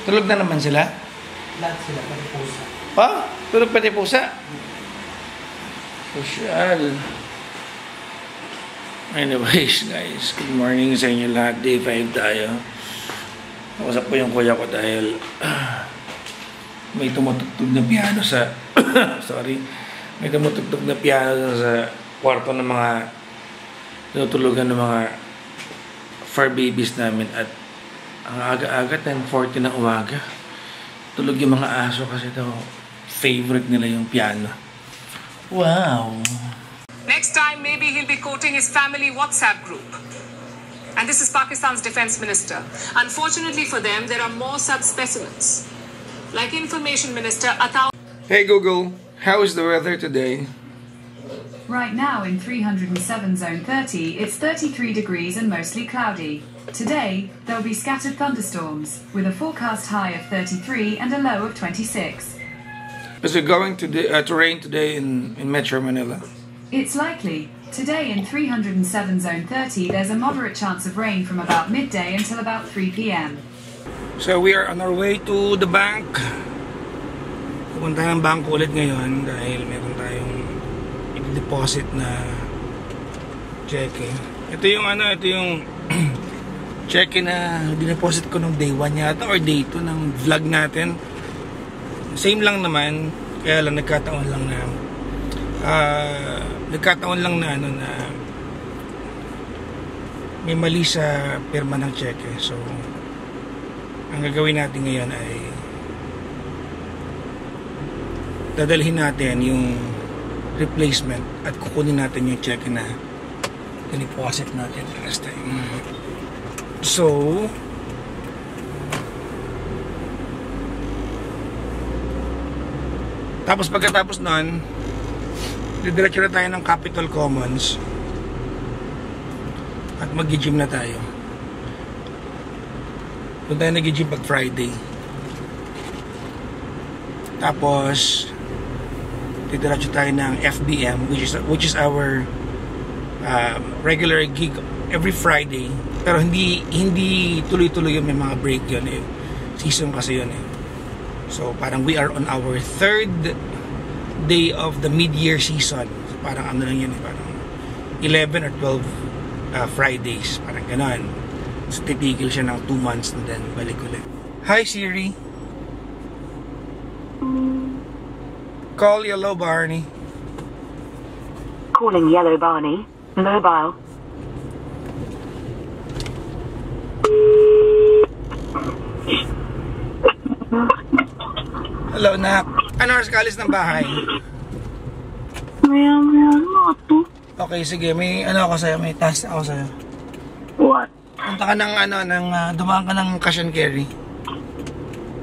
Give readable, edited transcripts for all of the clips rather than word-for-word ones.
Tulog na naman sila? Lahat sila, pati pusa. Oh, tulog pati pusa? Social. Anyways, guys, good morning sa inyo lahat. Day 5 tayo. Nakusap po yung kuya ko dahil may tumutugtog na piano sa sorry. May tumutugtog na piano sa kwarto ng mga tinutulugan ng mga fur babies namin at ang aga-aga 10:40 ng umaga. Tulog yung mga aso kasi daw favorite nila yung piano. Wow. Next time, maybe he'll be quoting his family WhatsApp group. And this is Pakistan's defense minister. Unfortunately for them, there are more such specimens. Like Information Minister Ataul. Hey Google, how is the weather today? Right now in 307 zone 30, it's 33 degrees and mostly cloudy. Today, there'll be scattered thunderstorms, with a forecast high of 33 and a low of 26. Is it going to rain today in Metro Manila? It's likely. Today in 307 zone 30, there's a moderate chance of rain from about midday until about 3 p.m. So we are on our way to the bank. Pupunta ng bangko ulit ngayon dahil meron tayong i-deposit na cheque. Ito yung cheque na dineposit ko nung day 1 yata or day 2 ng vlog natin. Same lang naman, kaya lang nagkataon lang na may mali sa pirma ng cheque. So ang gagawin natin ngayon ay dadalhin natin yung replacement at kukunin natin yung cheque na deposit natin last time. So tapos pagkatapos nun didiretso na tayo ng Capital Commons at mag-gym na tayo. Doon tayo nag-gym pag Friday. Tapos didiretso tayo ng FBM which is our regular gig every Friday, pero hindi tuloy-tuloy yun, may mga break yun eh. Season kasi yun eh. So parang we are on our 3rd day of the mid-year season. So, parang ano lang yun eh, parang 11 or 12 Fridays, parang ganon. So titigil siya ng 2 months and then balik ulit. Hi Siri, call Yellow Barney. Calling Yellow Barney mobile. Hello, Nak. Ano oras ka alis ng bahay? Maya mo to. Okay, sige. May ano ako sa'yo. May task ako sa'yo. What? Punta ka ng dumaan ka ng cash and carry.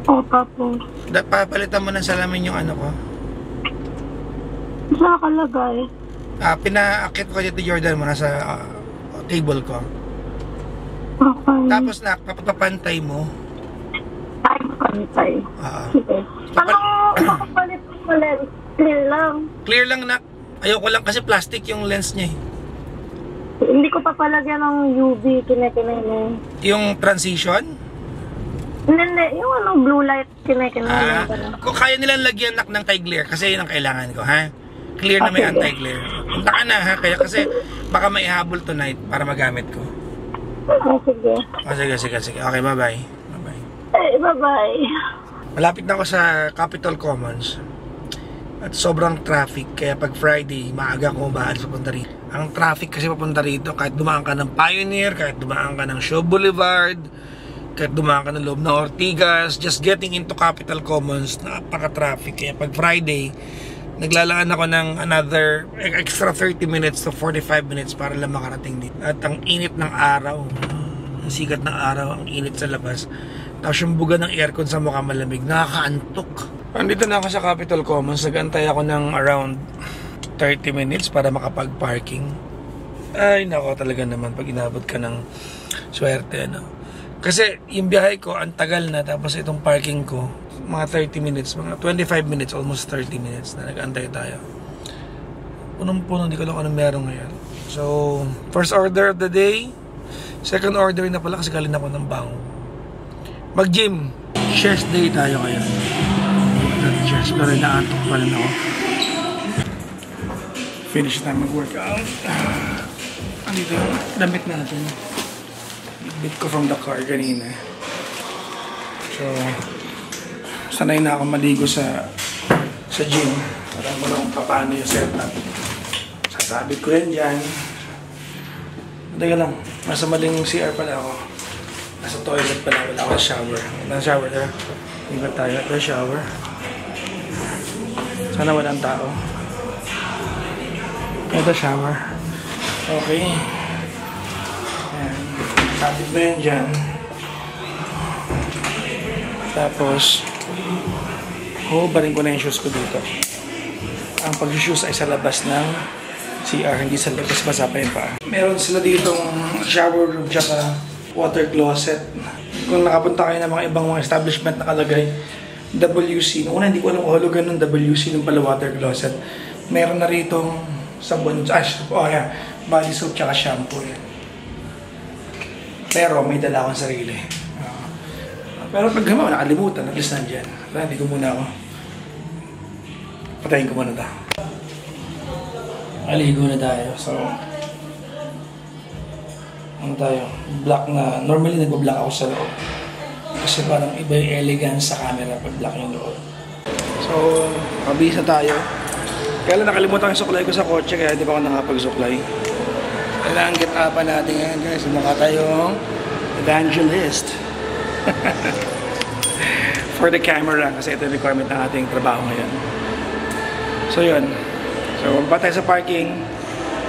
O, tapos? Papalitan mo ng salamin yung ano ko. Saan nakalagay? Pinaakit ko dito Jordan mo nasa table ko. Okay. Tapos Nak, papapantay mo. Ay, pantay. Sige. Anong makapalit mo lens? Clear lang. Clear lang, Nak. Ayoko lang kasi plastic yung lens niya eh. Hindi ko papalagyan ng UV kine-kinay na yun. Yung transition? Hindi. Yung ano, blue light kine-kinay na. Kung kaya nilang lagyan, Nak, ng anti-glare kasi yun ang kailangan ko, ha? Clear na may anti-glare. Punta ka na, ha? Kaya kasi baka maihabol tonight para magamit ko. Sige. Sige. Okay, bye-bye. Hey, bye-bye. Malapit na ako sa Capital Commons at sobrang traffic, kaya pag Friday maaga ako bahal sa punta rito. Ang traffic kasi papunta rito, kahit dumaan ka ng Pioneer, kahit dumaan ka ng Shaw Boulevard, kahit dumaan ka ng loob ng Ortigas, just getting into Capital Commons, napaka-traffic. Kaya pag Friday naglalaan ako ng another extra 30 minutes to 45 minutes para lang makarating dito. At ang init ng araw, ang sikat ng araw, ang init sa labas, tapos yung buga ng aircon sa mukha malamig, nakakaantok. Andito na ako sa Capital Commons. Nag-antay ako ng around 30 minutes para makapag-parking. Ay nako, talaga naman pag inabot ka ng swerte, ano. Kasi yung biyahe ko ang tagal na, tapos itong parking ko mga 30 minutes, mga 25 minutes, almost 30 minutes na nag-antay tayo. Punong-puno, hindi ko lang ano meron ngayon. So first order of the day, second order na pala kasi galing ako ng bango. Mag-gym. Chest day tayo ngayon. Chest, pero inaantok pa rin ako. Finish na mag-workout. Andito yung damit natin. Bit ko from the car kanina. So, sanay na ako maligo sa gym. Alam mo na kung paano yung setup. Sasabit ko yan dyan. Teka lang, nasa maling CR pala ako. Nasa toilet pala, wala ako sa shower. Nasa shower na. Iba tayo at the shower. Sana walang tao. Ito shower. Okay. Ayan. Sabit na yan dyan. Tapos, hubarin ko na yung shoes ko dito. Ang pag-shoes ay sa labas ng CR, hindi sa labas, basa pa yun pa. Meron sila ditong shower room tsaka water closet. Kung nakapunta kayo ng mga ibang mga establishment nakalagay WC. Noong una hindi ko alam kung hulugan ng WC ng pala water closet. Meron na ritong sabon, body soap tsaka shampoo yan. Pero may dala akong sarili. Pero pag gamaw, nakalimutan, nag-list na dyan. Hindi ko muna ako. Patayin ko muna ito. Aligo na tayo. So, ano tayo? Black na. Normally, nagpa-black ako sa loob. Kasi parang iba yung elegance sa camera pag black yung loob. So, mabisa tayo. Kaya lang nakalimutan yung suklay ko sa kotse, kaya hindi pa ako nakapag-suklay. Kailangan get upan natin yan, guys. Mukha tayong evangelist. For the camera, kasi ito yung requirement ng ating trabaho ngayon. So, yun. So, ba tayo sa parking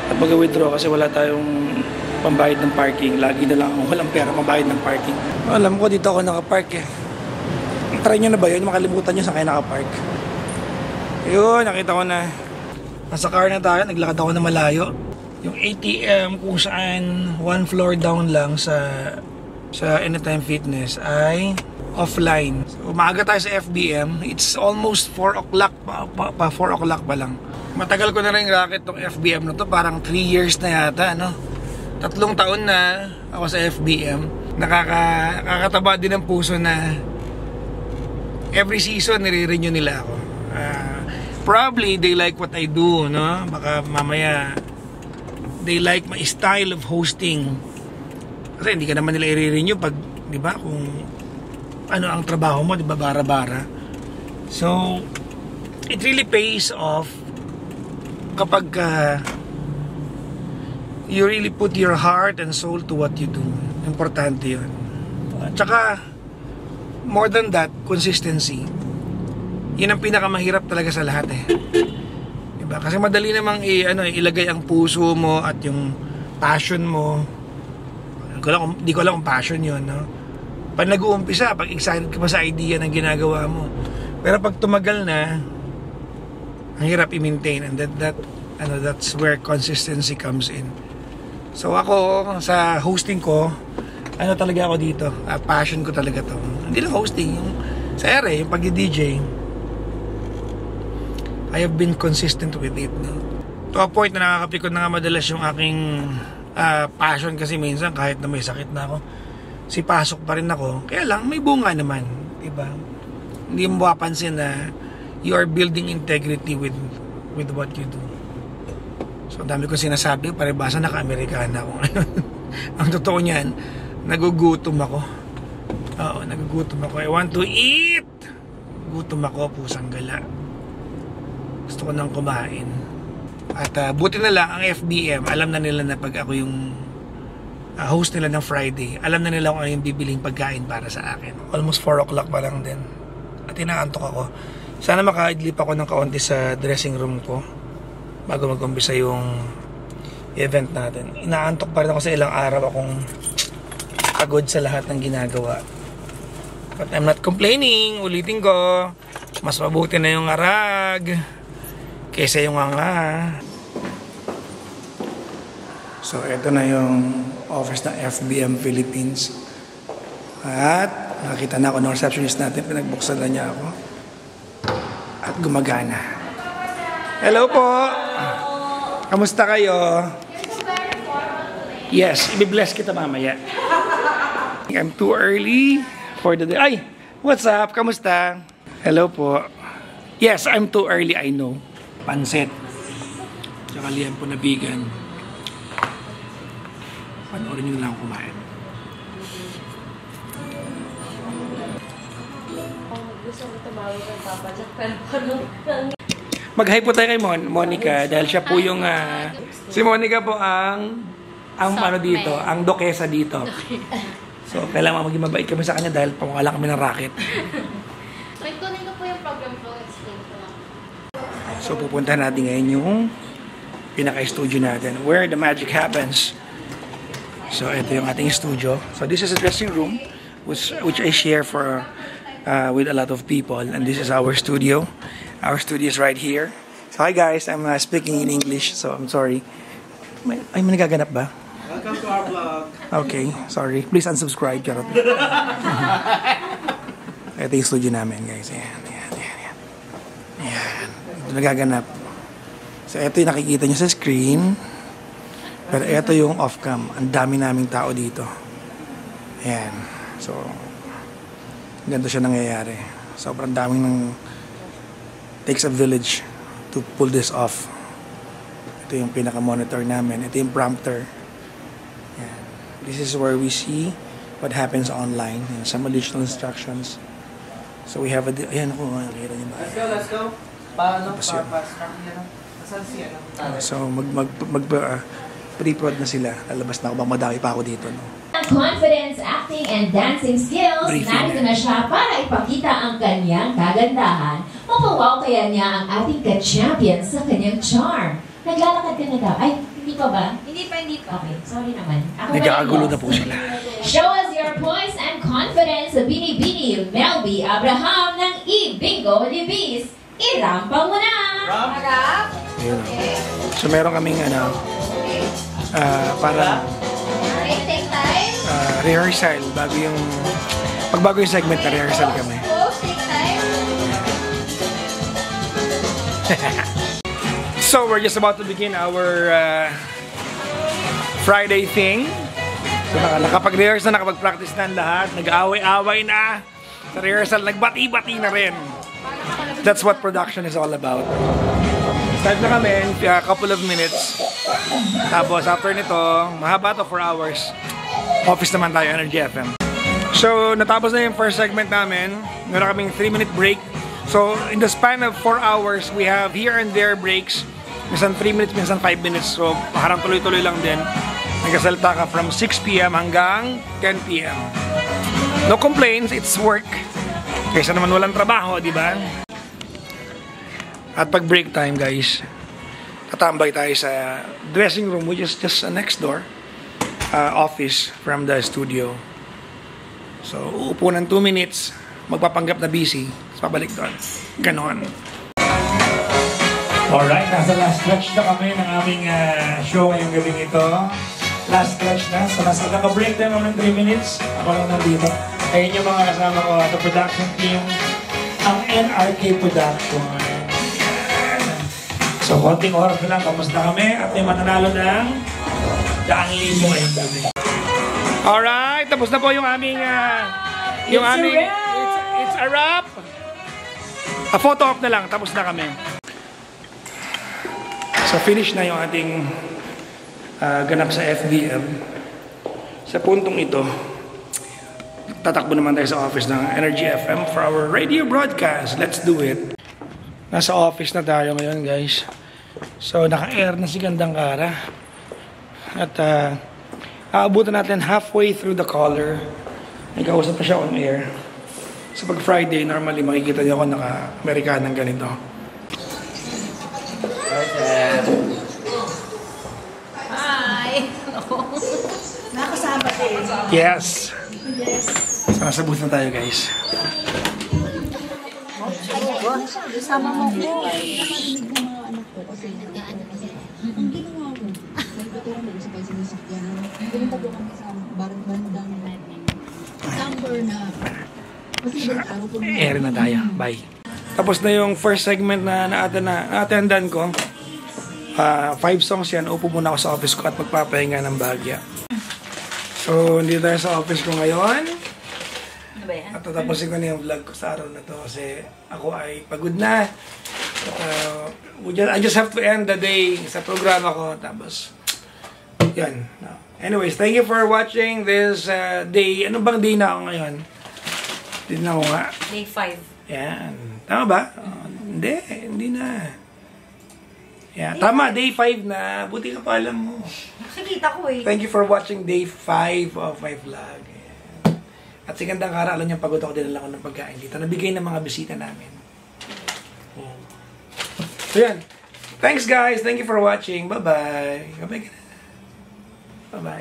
at mag-withdraw kasi wala tayong pambayad ng parking. Lagi na lang kung walang pera pambayad ng parking. Alam ko dito ako nakapark eh. Try nyo na ba yun? Makalimutan nyo saan kayo nakapark. Yun, nakita ko na. Nasa car na tayo, naglakad ako na malayo. Yung ATM kung saan one floor down lang sa Anytime Fitness ay offline. So, umaga tayo sa FBM. It's almost 4 o'clock pa 4 o'clock pa lang. Matagal ko na rin racket tong FBM na to. Parang 3 years na yata, no? 3 taon na ako sa FBM. Nakakataba din ang puso na every season nire-renew nila ako. Probably they like what I do, no? Baka mamaya they like my style of hosting. Kasi hindi ka naman nila i-renew pag, di ba, kung ano ang trabaho mo, di ba, bara-bara. So, it really pays off kapag you really put your heart and soul to what you do. Importante yun. At saka, more than that, consistency. Yun ang pinakamahirap talaga sa lahat eh. Diba? Kasi madali namang ilagay ang puso mo at yung passion mo. Hindi ko alam kung passion yun, no? Pag nag-uumpisa, pag excited ka pa sa idea ng ginagawa mo. Pero pag tumagal na, ang hirap i-maintain, and that's where consistency comes in. So ako, sa hosting ko, talaga ako dito, passion ko talaga to. Hindi lang hosting, yung sa ere, yung pag-DJ. I have been consistent with it, no? To a point na nakakapikon na nga madalas yung aking passion, kasi minsan kahit na may sakit na ako, pasok pa rin ako. Kaya lang, may bunga naman, diba? Hindi mo mapapansin na you are building integrity with what you do. So, ang dami ko sinasabi, paribasa naka-Amerikana ako ngayon. Ang totoo niyan, nagugutom ako. Oo, nagugutom ako. I want to eat! Gutom ako, pusang gala. Gusto ko nang kumain. At buti na lang, ang FBM, alam na nila na pag ako yung host nila ng Friday, alam na nila kung ano yung bibiling pagkain para sa akin. Almost 4 o'clock pa lang din. At inaantok ako. Sana makaidlip ako ng kaunti sa dressing room ko bago mag-umpisa yung event natin. Inaantok pa rin ako sa ilang araw akong pagod sa lahat ng ginagawa. But I'm not complaining. Ulitin ko, mas mabuti na yung arag kaysa yung anga. So, ito na yung office ng FBM Philippines. At nakita na ako ng receptionist natin. Pinagbuksan na niya ako. At gumagana. Hello po! Kamusta kayo? Yes, i-bless kita mamaya. I'm too early for the day. Ay! What's up? Kamusta? Hello po. Yes, I'm too early, I know. Pansit. Tsaka liyan po na vegan. Panoorin nyo lang kumain. Mag-hi po tayo kay Monica dahil siya po yung si Monica po ang ano dito, ang dokesa dito. So, kailangan maging mabait kami sa kanya dahil pamukala kami ng racket. Wait, kunin ko po yung program ko. Explain ko lang. So, pupuntahan natin ngayon yung pinaka-studio natin, where the magic happens. So, ito yung ating studio. So, this is a dressing room which I share for with a lot of people, and this is our studio. Our studio is right here. So, hi guys, I'm speaking in English, so I'm sorry. May nagaganap ba? Welcome to our vlog. Okay, sorry. Please unsubscribe. Charot. Ito yung studio namin, guys. Ayan. Ito nagaganap. So, ito yung nakikita nyo sa screen. Pero ito yung off-cam. Ang dami naming tao dito. Ayan. So, ganito siya nangyayari. Sobrang daming takes a village to pull this off. Ito yung pinaka-monitor namin. Ito yung prompter. Ayan. This is where we see what happens online and some additional instructions. So we have a... Ayan ako, nakikita niyo ba? Let's go. Paano? So pre-prod na sila. Lalabas na ako, bang madami pa ako dito, no? Confidence, acting, and dancing skills, narito na siya para ipakita ang kanyang kagandahan. Mapawaw kaya niya ang ating ka-champion sa kanyang charm. Naglalakad ka na daw. Ay, hindi pa ba? Hindi pa. Okay, sorry naman. Nagkakagulo na po sila. Show us your poise and confidence sa Bini-Bini Melby Abraham ng E-Bingo Libis. Irampa mo na! Harap. Ayun. So meron kaming para Alright, take time. rehearsal bago yung segment na rehearsal kami. Pose, take time. So we're just about to begin our Friday thing. So nakapag-rehearse na, nakapag-practice na ang lahat. Nag-away-away na sa rehearsal, nagbati-bati na rin. That's what production is all about. Start na kami in a couple of minutes. Tapos after nito, mahaba to 4 hours. Office naman tayo, Energy FM. So natapos na yung first segment namin. Meron kaming 3-minute break. So in the span of 4 hours, we have here and there breaks. Minsan 3 minutes, minsan 5 minutes. So parang tuloy-tuloy lang din. Nagkasalta ka from 6 p.m. hanggang 10 p.m. No complaints, it's work. Kaysa naman walang trabaho, di ba? At pag break time, guys, tatambay tayo sa dressing room, which is just next door office from the studio. So, uupo ng 2 minutes, magpapanggap na busy, tapos pabalik doon. Ganon. Alright, nasa last stretch na kami ng aming show ngayong gabing ito. Last stretch na. So, naka-break time ng 3 minutes. Ako lang nandito. Ayun yung mga kasama ko at the production team, ang NRK Production. So, konting oras na lang, tapos na kami at may mananalo ng 1,000 ngayong gabi. Alright, tapos na po yung aming it's a wrap. A photo op na lang, tapos na kami. So, finish na yung ating ganap sa FDM. Sa puntong ito, tatakbo naman tayo sa office ng Energy FM for our radio broadcast. Let's do it. Nasa office na tayo ngayon, guys. So, naka-air na si Gandang Kara. At aabutan natin halfway through the caller. Nagkausap pa siya on air. So, pag Friday, normally makikita niyo ako naka-Amerikanang ganito. Hi! Nakasama kayo. Yes! So, nasa booth na tayo, guys. Sama mo ko. Air na tayo. Bye. Tapos na yung first segment na na-attendan ko. 5 songs yan. Upo muna ako sa office ko at magpapahinga ng bagya. So, hindi tayo sa office ko ngayon. ba yan? At tatapusin ko na yung vlog ko sa araw na to kasi ako ay pagod na. At, I just have to end the day sa programa ko. Tapos, yan. Anyways, thank you for watching this day. Ano bang day na ako ngayon? Tignan ko nga. Day 5. Yan. Tama ba? Hindi na. Yeah, tama, day 5 na. Buti ka pa alam mo. Nakikita ko eh. Thank you for watching day 5 of my vlog. Ayan. At si Gandang Kara, alam niya pagod ako, dinala ko ng pagkain dito. Nabigay ng mga bisita namin. Ayan. So yan. Thanks guys. Thank you for watching. Bye-bye. Bye-bye. Bye-bye.